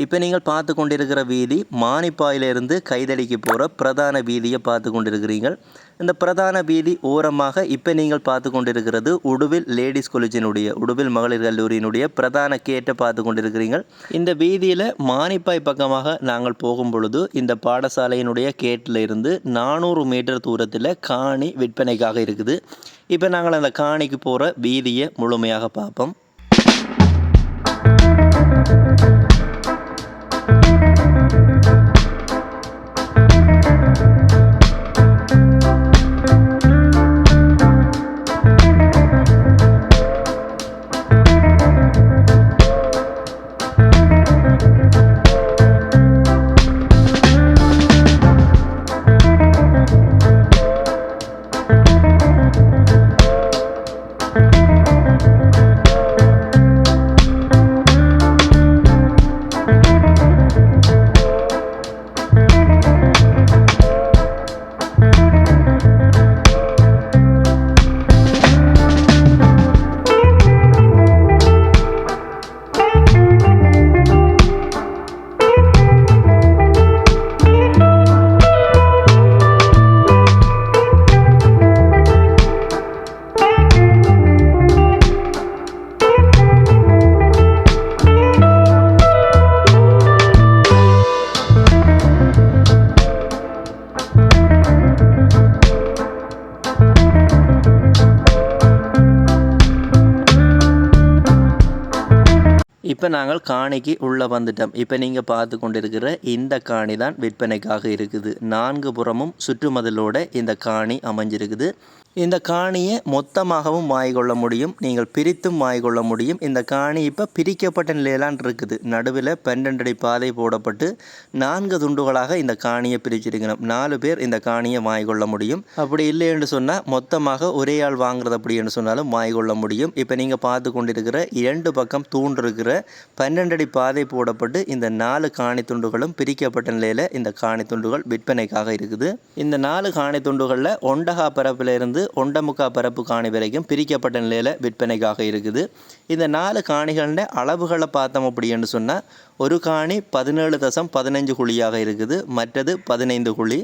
இப்போ நீங்கள் பார்த்து கொண்டிருக்கிற வீதி மானிப்பாயிலிருந்து கைதடிக்கு போகிற பிரதான வீதியை பார்த்து கொண்டிருக்கிறீர்கள். இந்த பிரதான வீதி ஓரமாக இப்போ நீங்கள் பார்த்து கொண்டிருக்கிறது உடுவில் லேடிஸ் காலேஜினுடைய உடுவில் மகளிர் கல்லூரியினுடைய பிரதான கேட்டை பார்த்து கொண்டிருக்கிறீர்கள். இந்த வீதியில் மானிப்பாய் பக்கமாக நாங்கள் போகும் பொழுது இந்த பாடசாலையினுடைய கேட்டில் இருந்து 400 மீட்டர் தூரத்தில் காணி விற்பனைக்காக இருக்குது. இப்போ நாங்கள் அந்த காணிக்கு போகிற வீதியை முழுமையாக பார்ப்போம். இப்போ நாங்கள் காணிக்கு உள்ளே வந்துட்டோம். இப்போ நீங்கள் பார்த்து கொண்டிருக்கிற இந்த காணி தான் விற்பனைக்காக இருக்குது. 4 புறமும் சுற்றுமதிலோடு இந்த காணி அமைஞ்சிருக்குது. இந்த காணியை மொத்தமாகவும் வாங்கிக்கொள்ள முடியும், நீங்கள் பிரித்தும் வாங்கிக்கொள்ள முடியும். இந்த காணி இப்போ பிரிக்கப்பட்ட நிலையிலான் இருக்குது. நடுவில் 12 அடி பாதை போடப்பட்டு 4 துண்டுகளாக இந்த காணியை பிரிச்சிருக்கணும். 4 பேர் இந்த காணியை வாங்கிக்கொள்ள முடியும். அப்படி இல்லை என்று சொன்னால் மொத்தமாக ஒரே ஆள் வாங்குறது அப்படி என்று சொன்னாலும் வாங்கிக்கொள்ள முடியும். இப்போ நீங்கள் பார்த்து கொண்டிருக்கிற 2 பக்கம் தூண் இருக்கிற 12 அடி பாதை போடப்பட்டு இந்த 4 காணி துண்டுகளும் பிரிக்கப்பட்ட நிலையில் இந்த காணி துண்டுகள் விற்பனைக்காக இருக்குது. இந்த 4 காணி துண்டுகளில் ஒண்டகா பரப்பிலிருந்து ஒண்டமுக்கா பரப்பு காணி வரைக்கும் பிரிக்கப்பட்ட நிலையில் விற்பனைக்காக இருக்குது. இந்த 4 காணிகளின் அளவுகளை பார்த்தோம் அப்படின்னு சொன்னால் ஒரு காணி 17.15 குழியாக இருக்குது, மற்றது 15 குழி,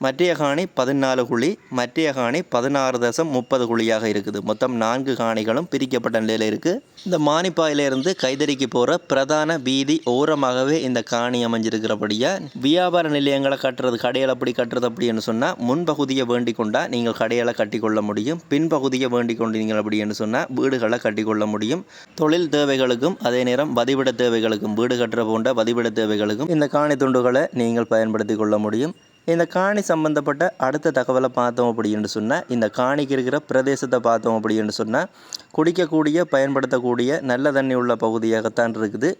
மற்றைய காணி 14 குழி, மற்றைய காணி 16.30 குழியாக இருக்குது. மொத்தம் 4 காணிகளும் பிரிக்கப்பட்ட நிலையில் இருக்குது. இந்த மானிப்பாயிலிருந்து கைதறிக்கு போகிற பிரதான வீதி ஓரமாகவே இந்த காணி அமைஞ்சிருக்கிறபடியாக வியாபார நிலையங்களை கட்டுறது, கடைகளை அப்படி கட்டுறது அப்படின்னு சொன்னால் முன்பகுதியை வேண்டிக் கொண்டால் நீங்கள் கடைகளை கட்டிக்கொள்ள முடியும், பின்பகுதியை வேண்டிக் கொண்டீங்கள் அப்படின்னு சொன்னால் வீடுகளை கட்டிக்கொள்ள முடியும். தொழில் தேவைகளுக்கும் அதே நேரம் வதிவிட தேவைகளுக்கும், வீடு கட்டுற போன்ற வதிவிட தேவைகளுக்கும் இந்த காணி துண்டுகளை நீங்கள் பயன்படுத்தி கொள்ள முடியும். இந்த காணி சம்பந்தப்பட்ட அடுத்த தகவலை பார்த்தோம் அப்படின்னு சொன்னால் இந்த காணிக்கு இருக்கிற பிரதேசத்தை பார்த்தோம் அப்படின்னு சொன்னால் குடிக்கக்கூடிய பயன்படுத்தக்கூடிய நல்ல தண்ணி உள்ள பகுதியாகத்தான் இருக்குது.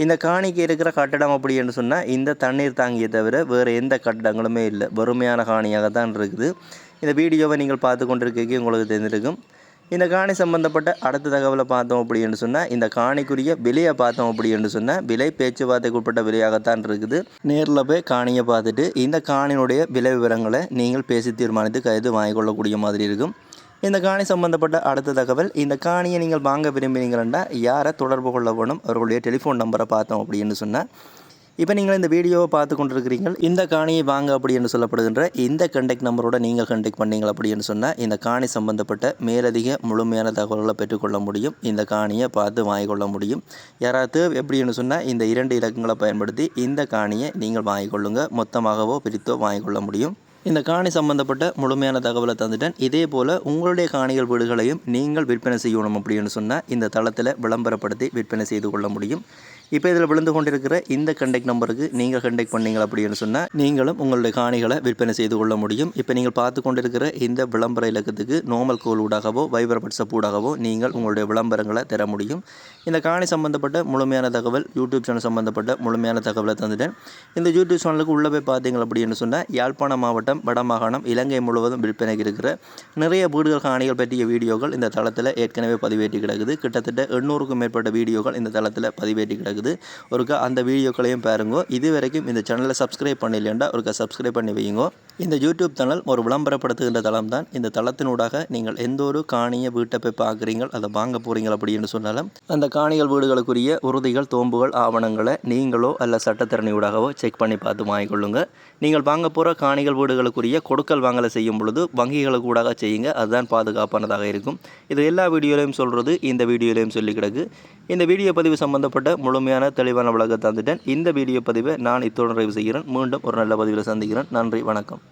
இந்த காணிக்கு இருக்கிற கட்டடம் அப்படின்னு சொன்னால் இந்த தண்ணீர் தாங்கியை தவிர வேறு எந்த கட்டடங்களுமே இல்லை, வறுமையான காணியாகத்தான் இருக்குது. இந்த வீடியோவை நீங்கள் பார்த்து கொண்டிருக்க உங்களுக்கு தெரிஞ்சிருக்கும். இந்த காணி சம்பந்தப்பட்ட அடுத்த தகவலை பார்த்தோம் அப்படின்னு சொன்னால் இந்த காணிக்குரிய விலையை பார்த்தோம் அப்படின்னு சொன்னால் விலை பேச்சுவார்த்தைக்கு உட்பட்ட விலையாகத்தான் இருக்குது. நேரில் போய் காணியை பார்த்துட்டு இந்த காணியினுடைய விலை விவரங்களை நீங்கள் பேசி தீர்மானித்து கைது வாங்கிக்கொள்ளக்கூடிய மாதிரி இருக்கும். இந்த காணி சம்பந்தப்பட்ட அடுத்த தகவல், இந்த காணியை நீங்கள் வாங்க விரும்பினீங்கன்னா யாரை தொடர்பு கொள்ள வேணும், அவர்களுடைய டெலிஃபோன் நம்பரை பார்த்தோம் அப்படின்னு சொன்னால் இப்போ நீங்கள் இந்த வீடியோவை பார்த்து கொண்டிருக்கிறீர்கள். இந்த காணியை வாங்க அப்படின்னு சொல்லப்படுகின்ற இந்த கண்டெக்ட் நம்பரோட நீங்கள் கண்டெக்ட் பண்ணீங்க அப்படின்னு சொன்னால் இந்த காணி சம்பந்தப்பட்ட மேலதிக முழுமையான தகவல்களை பெற்றுக்கொள்ள முடியும். இந்த காணியை பார்த்து வாங்கிக்கொள்ள முடியும். யாராவது எப்படின்னு சொன்னால் இந்த 2 இலக்கங்களை பயன்படுத்தி இந்த காணியை நீங்கள் வாங்கிக்கொள்ளுங்க, மொத்தமாகவோ பிரித்தோ வாங்கிக்கொள்ள முடியும். இந்த காணி சம்பந்தப்பட்ட முழுமையான தகவலை தந்துட்டேன். இதே போல் உங்களுடைய காணிகள் வீடுகளையும் நீங்கள் விற்பனை செய்யணும் அப்படின்னு சொன்னால் இந்த தளத்தில் விளம்பரப்படுத்தி விற்பனை செய்து கொள்ள முடியும். இப்போ இதில் விழுந்து கொண்டிருக்கிற இந்த கண்டெக்ட் நம்பருக்கு நீங்கள் கண்டெக்ட் பண்ணீங்க அப்படின்னு சொன்னால் நீங்களும் உங்களுடைய காணிகளை விற்பனை செய்து கொள்ள முடியும். இப்போ நீங்கள் பார்த்து கொண்டிருக்கிற இந்த விளம்பர இலக்கத்துக்கு நார்மல் கோல் ஊடாகவோ வைபர் வாட்ஸ்அப் ஊடாகவோ நீங்கள் உங்களுடைய விளம்பரங்களை தர முடியும். இந்த காணி சம்பந்தப்பட்ட முழுமையான தகவல், யூடியூப் சேனல் சம்பந்தப்பட்ட முழுமையான தகவலை தந்துட்டேன். இந்த யூடியூப் சேனலுக்கு உள்ளே போய் பார்த்தீங்க அப்படின்னு சொன்னால் யாழ்ப்பாணம் மாவட்டம், வடமாகாணம், இலங்கை முழுவதும் விற்பனைக்கு இருக்கிற நிறைய வீடுகள் காணிகள் பற்றிய வீடியோக்கள் இந்த தளத்தில் ஏற்கனவே பதிவேற்றி கிடக்குது. கிட்டத்தட்ட 800க்கும் மேற்பட்ட வீடியோக்கள் இந்த தளத்தில் பதிவேற்றி கிடக்குது. கிடக்குது. ஒருக்கா அந்த வீடியோக்களையும் பாருங்க. இது வரைக்கும் இந்த சேனலை சப்ஸ்கிரைப் பண்ணலைன்னா ஒருக்கா சப்ஸ்கிரைப் பண்ணி வைங்க. இந்த யூடியூப் சேனல் ஒரு விளம்பரப்படுத்துகின்ற தளம் தான். இந்த தளத்தினூடாக நீங்கள் எந்த ஒரு காணியை வீட்டை போய் பார்க்குறீங்க, அதை வாங்க போகிறீங்க அப்படின்னு சொன்னாலும் அந்த காணிகள் வீடுகளுக்குரிய உறுதிகள், தோம்புகள், ஆவணங்களை நீங்களோ அல்ல சட்டத்திறனியூடாகவோ செக் பண்ணி பார்த்து வாங்கிக்கொள்ளுங்க. நீங்கள் வாங்க போகிற காணிகள் வீடுகளுக்குரிய கொடுக்கல் வாங்கலை செய்யும் பொழுது வங்கிகளுக்கு ஊடாக செய்யுங்க. அதுதான் பாதுகாப்பானதாக இருக்கும். இது எல்லா வீடியோலையும் சொல்கிறது, இந்த வீடியோலையும் சொல்லி கிடக்கு. இந்த வீடியோ பதிவு சம்பந்தப்பட்ட முழுமையான தெளிவான விளக்கத்தை தந்துட்டேன். இந்த வீடியோ பதிவை நான் இத்தோடு நிறைவு செய்கிறேன். மீண்டும் ஒரு நல்ல பதிவில் சந்திக்கிறேன். நன்றி, வணக்கம்.